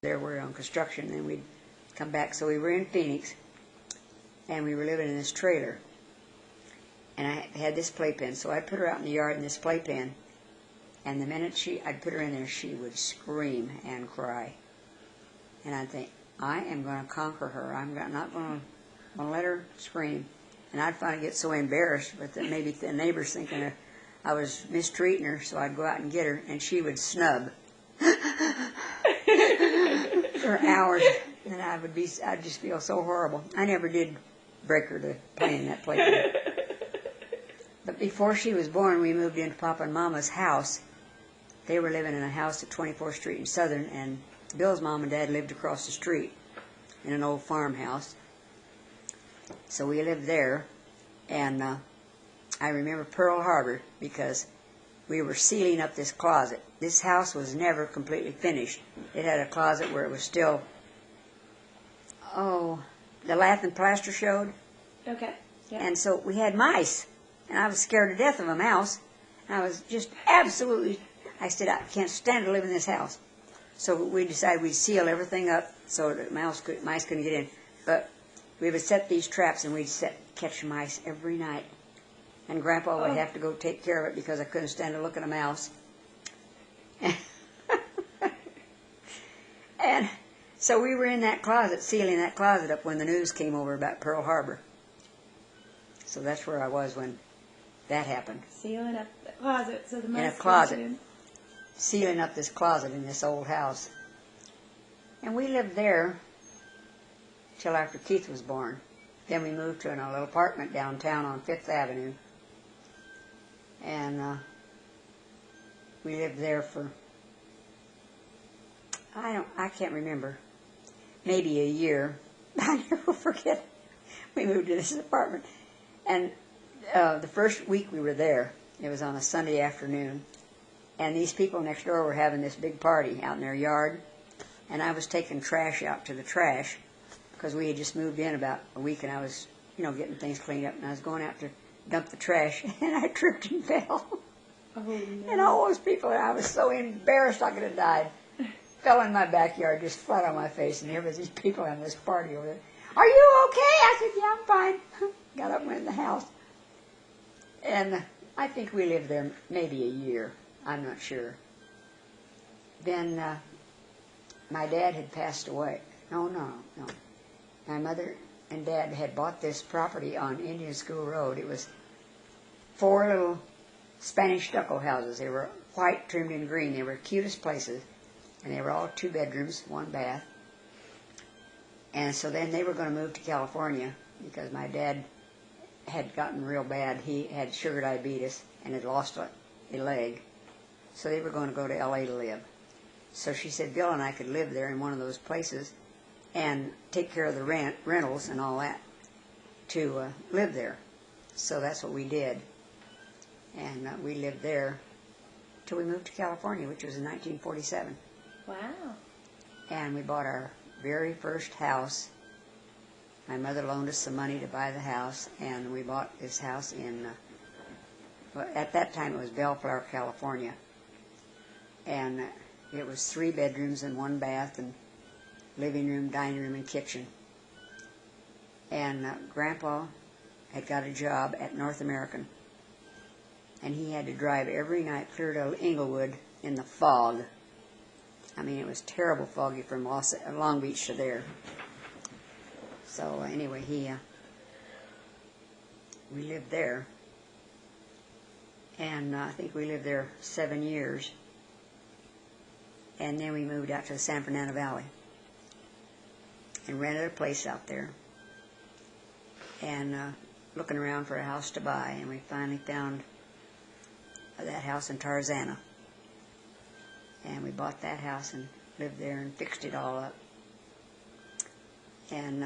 there were on construction, and we'd come back. So we were in Phoenix, and we were living in this trailer. And I had this playpen, so I'd put her out in the yard in this playpen, and the minute I'd put her in there, she would scream and cry. And I'd think, I am going to conquer her. I'm not going to let her scream. And I'd finally get so embarrassed, but that maybe the neighbors thinking I was mistreating her, so I'd go out and get her, and she would snub for hours, and I'd just feel so horrible. I never did break her to playing that playpen. But before she was born, we moved into Papa and Mama's house. They were living in a house at 24th Street in Southern, and Bill's mom and dad lived across the street in an old farmhouse. So we lived there, and I remember Pearl Harbor because we were sealing up this closet. This house was never completely finished. It had a closet where it was still, the lath and plaster showed. Okay. Yep. And so we had mice, and I was scared to death of a mouse. And I was just absolutely, I said, I can't stand to live in this house. So we decided we'd seal everything up so that mice couldn't get in. But we would set these traps, and we'd catch mice every night. And Grandpa would have to go take care of it because I couldn't stand to look at a mouse. And so we were in that closet, sealing that closet up when the news came over about Pearl Harbor. So that's where I was when that happened. Sealing up the closet so the mice in a closet. In. Sealing up this closet in this old house. And we lived there till after Keith was born. Then we moved to a little apartment downtown on 5th Avenue. And we lived there for, I can't remember, maybe a year. I never forget. We moved to this apartment. And the first week we were there, it was on a Sunday afternoon, and these people next door were having this big party out in their yard, and I was taking trash out to the trash because we had just moved in about a week, and I was, getting things cleaned up, and I was going out to dump the trash, and I tripped and fell. Oh, no. And all those people, I was so embarrassed I could have died. Fell in my backyard, just flat on my face, and here was these people having this party over there. Are you okay? I said, yeah, I'm fine. Got up and went in the house. And I think we lived there maybe a year. I'm not sure. Then my dad had passed away. No. My mother and Dad had bought this property on Indian School Road. It was 4 little Spanish stucco houses. They were white, trimmed in green. They were cutest places. And they were all 2 bedrooms, 1 bath. And so then they were going to move to California because my dad had gotten real bad. He had sugar diabetes and had lost a leg. So they were going to go to L.A. to live. So she said Bill and I could live there in one of those places and take care of the rentals and all that to live there. So that's what we did. And we lived there till we moved to California, which was in 1947. Wow. And we bought our very first house. My mother loaned us some money to buy the house, and we bought this house in, at that time it was Bellflower, California. And it was 3 bedrooms and 1 bath and living room, dining room, and kitchen. And Grandpa had got a job at North American, and he had to drive every night clear to Inglewood in the fog. I mean, it was terrible foggy from Long Beach to there. So anyway, we lived there, and I think we lived there 7 years. And then we moved out to the San Fernando Valley and rented a place out there. And looking around for a house to buy, and we finally found that house in Tarzana. And we bought that house and lived there and fixed it all up. And